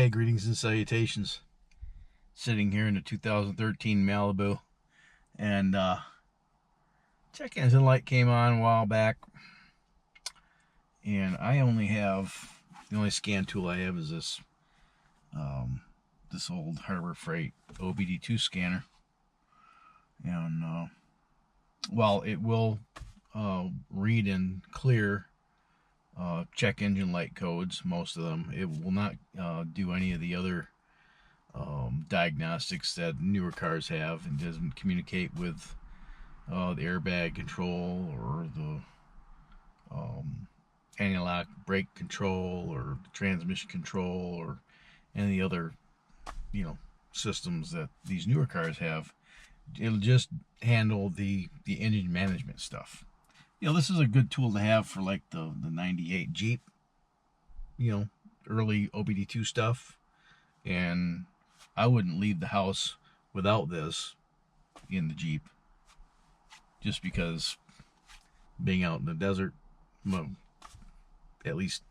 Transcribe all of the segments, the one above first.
Hey, greetings and salutations. Sitting here in the 2013 Malibu, and check engine light came on a while back, and I only have, the only scan tool I have is this this old Harbor Freight OBD2 scanner, and while it will read and clear check engine light codes, most of them, it will not do any of the other diagnostics that newer cars have, and doesn't communicate with the airbag control or the anti-lock brake control or the transmission control or any other, systems that these newer cars have. It'll just handle the engine management stuff. This is a good tool to have for like the 98 Jeep, early OBD2 stuff. And I wouldn't leave the house without this in the Jeep, just because being out in the desert, well, at least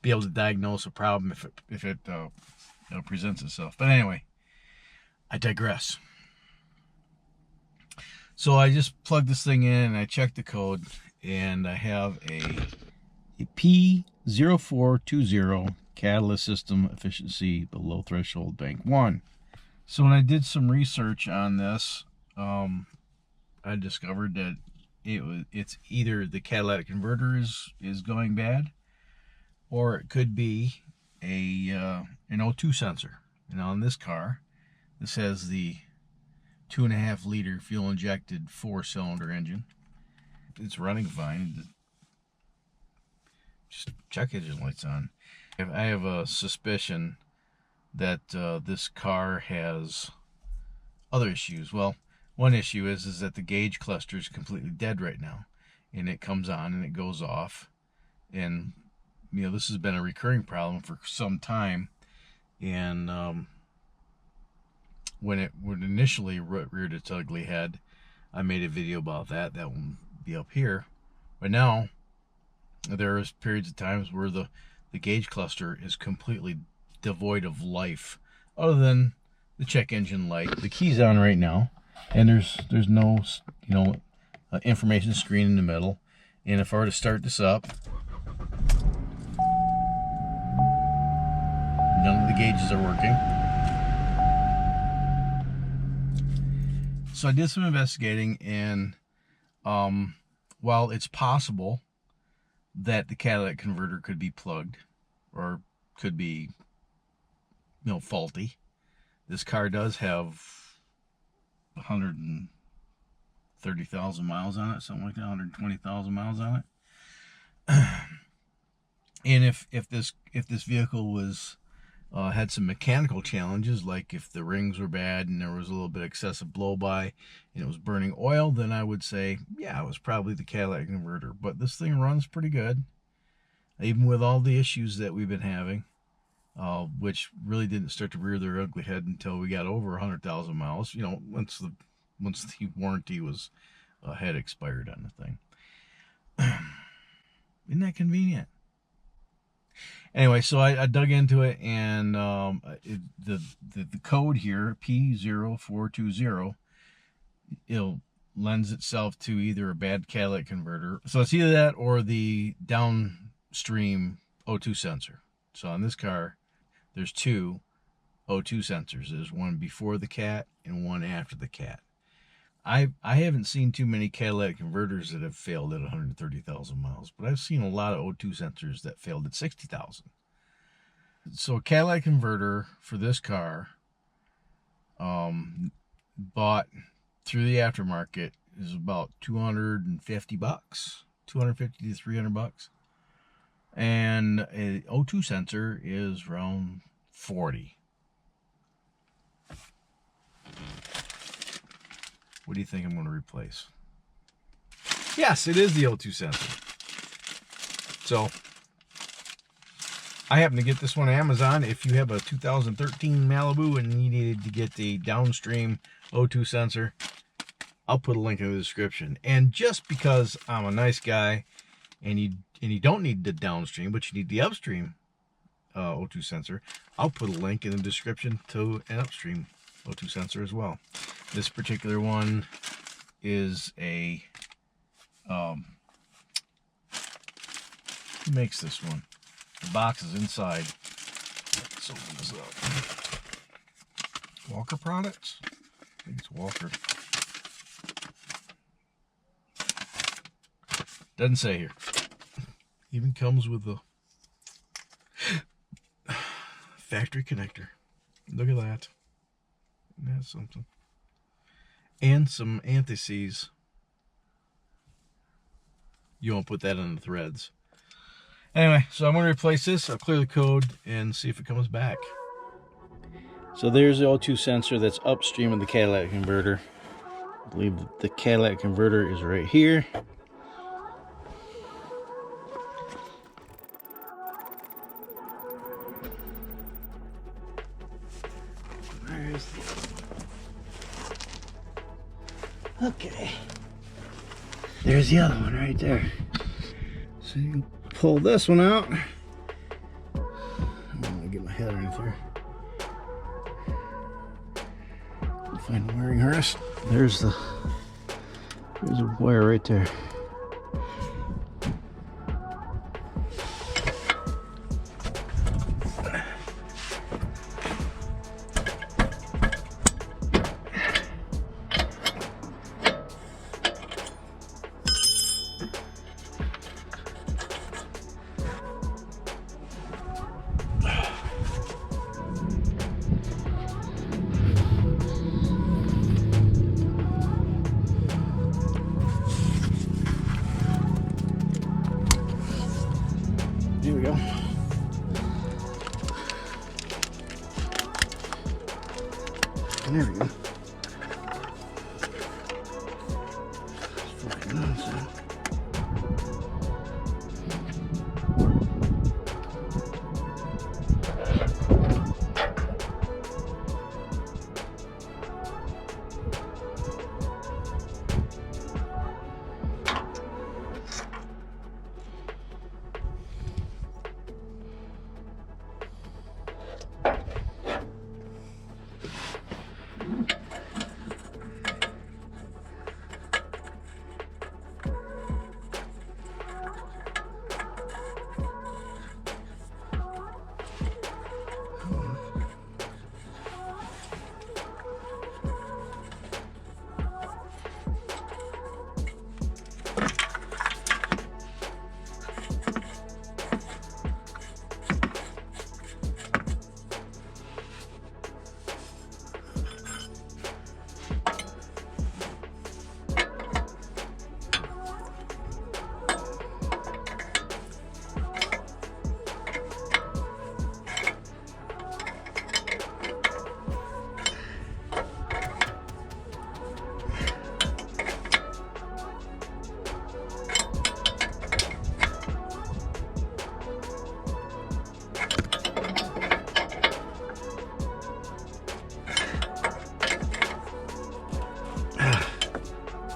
be able to diagnose a problem if it presents itself. But anyway, I digress. So I just plugged this thing in and I checked the code, and I have a P0420 catalyst system efficiency below threshold bank 1. So when I did some research on this, I discovered that it's either the catalytic converter is going bad, or it could be an O2 sensor. And on this car, this has the 2.5 liter fuel injected 4-cylinder engine. It's running fine. Just check engine lights on. I have a suspicion that this car has other issues. Well, one issue is that the gauge cluster is completely dead right now, and it comes on and it goes off, and this has been a recurring problem for some time. And when it initially reared its ugly head, I made a video about that. That will be up here. But now there is periods of times where the gauge cluster is completely devoid of life, other than the check engine light. The key's on right now, and there's no information screen in the middle. And if I were to start this up, none of the gauges are working. So I did some investigating, and while it's possible that the catalytic converter could be plugged or could be faulty, this car does have 130,000 miles on it, something like that, 120,000 miles on it. And if this vehicle was had some mechanical challenges, like if the rings were bad and there was a little bit of excessive blow-by and it was burning oil, then I would say, yeah, it was probably the catalytic converter. But this thing runs pretty good, even with all the issues that we've been having, which really didn't start to rear their ugly head until we got over 100,000 miles, once the warranty had expired on the thing. Isn't that convenient? Anyway, so I dug into it, and the code here, P0420, lends itself to either a bad catalytic converter. So it's either that or the downstream O2 sensor. So on this car, there's two O2 sensors. There's one before the cat and one after the cat. I haven't seen too many catalytic converters that have failed at 130,000 miles, but I've seen a lot of O2 sensors that failed at 60,000. So a catalytic converter for this car, bought through the aftermarket, is about $250, 250 to 300 bucks, and an O2 sensor is around 40. What do you think I'm going to replace? Yes, it is the O2 sensor. So I happen to get this one on Amazon. If you have a 2013 Malibu and you needed to get the downstream O2 sensor, I'll put a link in the description. And just because I'm a nice guy, and you don't need the downstream, but you need the upstream O2 sensor. I'll put a link in the description to an upstream O2 sensor as well. This particular one is a who makes this one? The box is inside. Let's open this up. Walker Products? I think it's Walker. Doesn't say here. Even comes with a factory connector. Look at that. That's something. And some anti-seize. You won't put that on the threads. Anyway, so I'm going to replace this. I'll clear the code and see if it comes back. So there's the O2 sensor that's upstream of the catalytic converter. I believe the catalytic converter is right here. Where's the other one? Okay. There's the other one right there. So you can pull this one out. I'm gonna get my head underneath there. Find the wiring harness. There's a wire right there. Here we go. And there we go. It's fucking nonsense.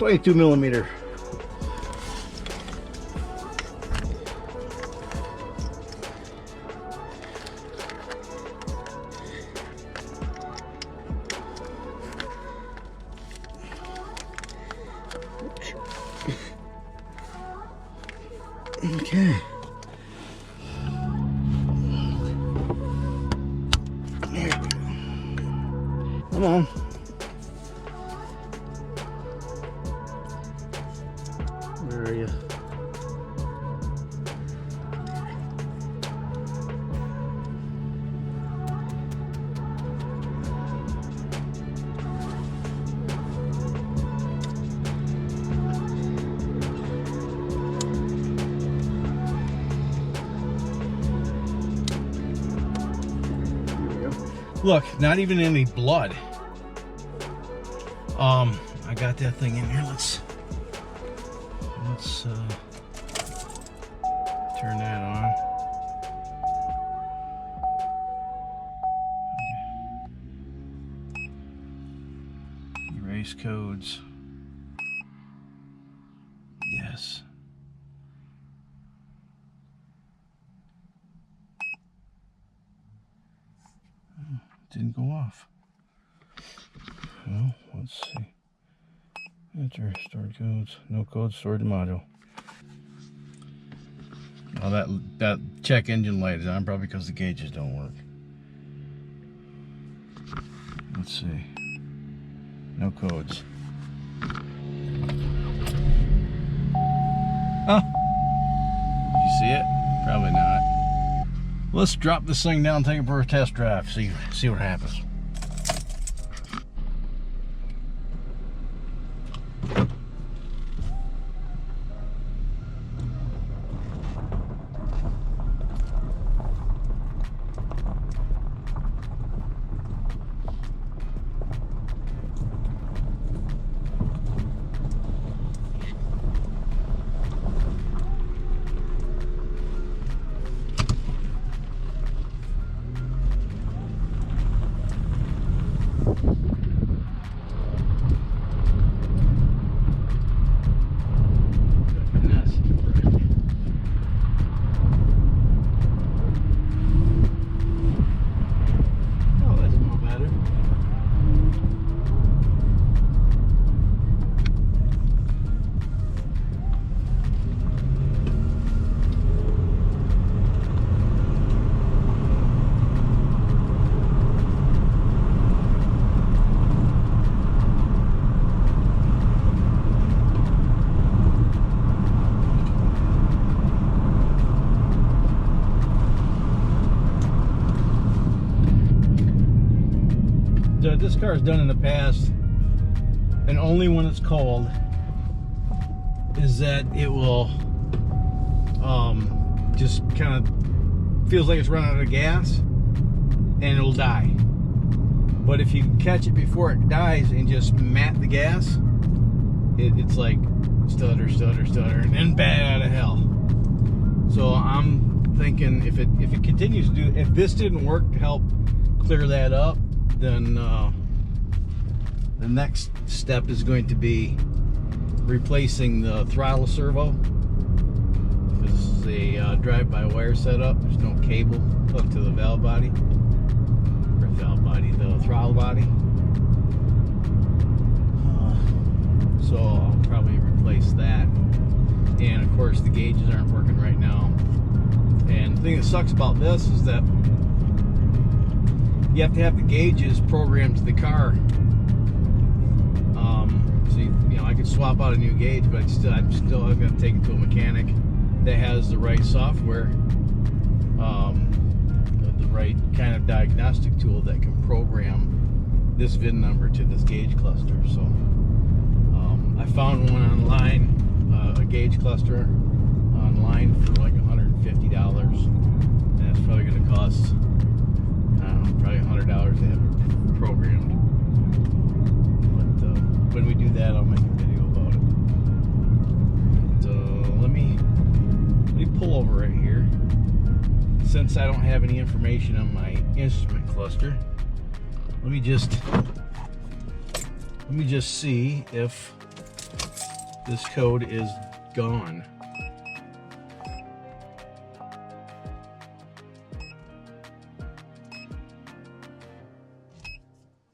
.22 millimeter. Okay. There we go. Come on. Where are you? Look, not even any blood. I got that thing in here. Let's turn that on. Erase codes. Yes. didn't go off. Well, let's see. Enter stored codes. No code stored in module. Now that check engine light is on, probably because the gauges don't work. Let's see. No codes. Oh, you see it? Probably not. Let's drop this thing down, take it for a test drive, see what happens. This car is done in the past, and only when it's cold is that it will just kind of feels like it's running out of gas and it'll die. But if you catch it before it dies and just mat the gas, it's like stutter, and then bad out of hell. So I'm thinking if it continues to do, if this didn't work to help clear that up, then the next step is going to be replacing the throttle servo. This is a drive-by-wire setup. There's no cable hooked to the valve body, the throttle body. So I'll probably replace that. And of course, the gauges aren't working right now. And the thing that sucks about this is that you have to have the gauges programmed to the car. So you know, I could swap out a new gauge, but I'm still going to take it to a mechanic that has the right software, the right kind of diagnostic tool that can program this VIN number to this gauge cluster. So I found one online, a gauge cluster online for like $150, and it's probably going to cost, I don't know, probably $100 to have it programmed. But when we do that, I'll make a video about it. But, let me pull over right here. Since I don't have any information on my instrument cluster, let me just see if this code is gone.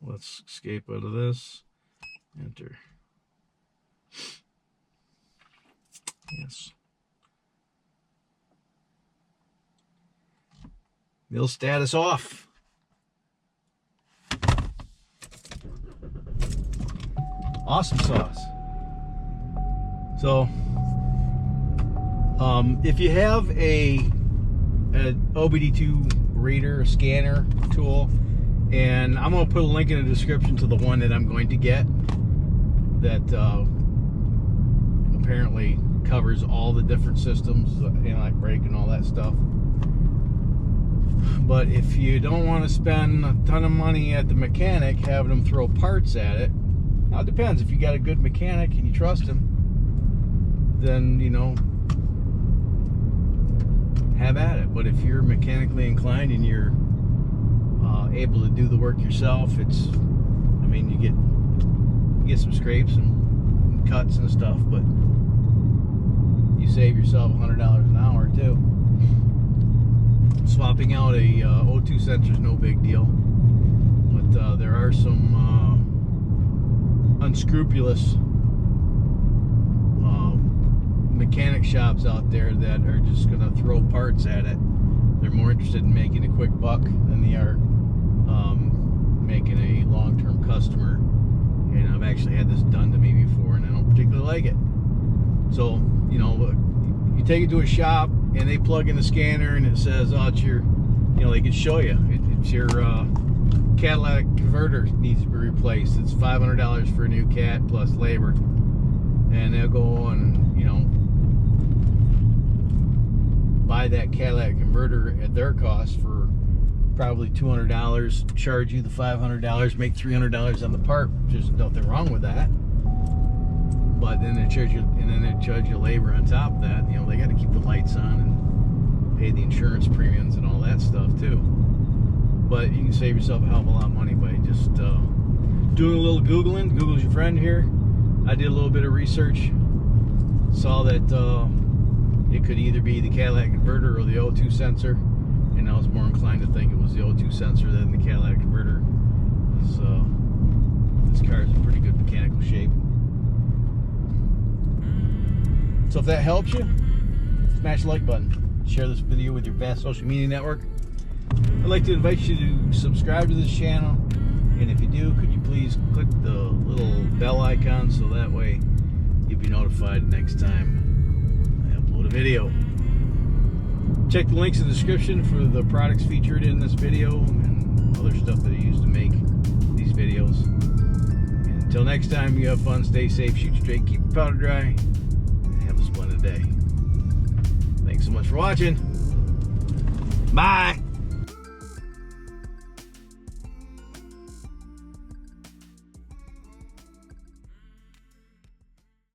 Let's escape out of this. Enter. Yes. Mill status off. Awesome sauce. So, if you have an OBD2 reader, a scanner tool, and I'm going to put a link in the description to the one that I'm going to get that apparently covers all the different systems, like brake and all that stuff. But if you don't want to spend a ton of money at the mechanic having them throw parts at it, now it depends. If you got a good mechanic and you trust him, then, you know, have at it. But if you're mechanically inclined and you're able to do the work yourself, it's, I mean, you get some scrapes and cuts and stuff, but you save yourself $100 an hour too. Swapping out a O2 sensor is no big deal. but there are some unscrupulous mechanic shops out there that are just going to throw parts at it. They're more interested in making a quick buck than they are making a long-term customer. And I've actually had this done to me before, and I don't particularly like it. So, you know, you take it to a shop and they plug in the scanner and it says, oh, it's your, you know, they can show you it's your catalytic converter needs to be replaced. It's $500 for a new cat plus labor. And they'll go and, you know, buy that catalytic converter at their cost for probably $200, charge you the $500, make $300 on the part. There's nothing wrong with that. But then they charge you, and then they charge you labor on top of that. You know, they got to keep the lights on and pay the insurance premiums and all that stuff too. But you can save yourself a hell of a lot of money by just doing a little Googling. Google's your friend here. I did a little bit of research, saw that it could either be the catalytic converter or the O2 sensor, and I was more inclined to think it was the O2 sensor than the catalytic converter. This car is in pretty good mechanical shape. So if that helps you, smash the like button. Share this video with your vast social media network. I'd like to invite you to subscribe to this channel. And if you do, could you please click the little bell icon so that way you'll be notified next time I upload a video. Check the links in the description for the products featured in this video and other stuff that I use to make these videos. And until next time, you have fun, stay safe, shoot straight, keep your powder dry, and have a splendid day. Thanks so much for watching. Bye!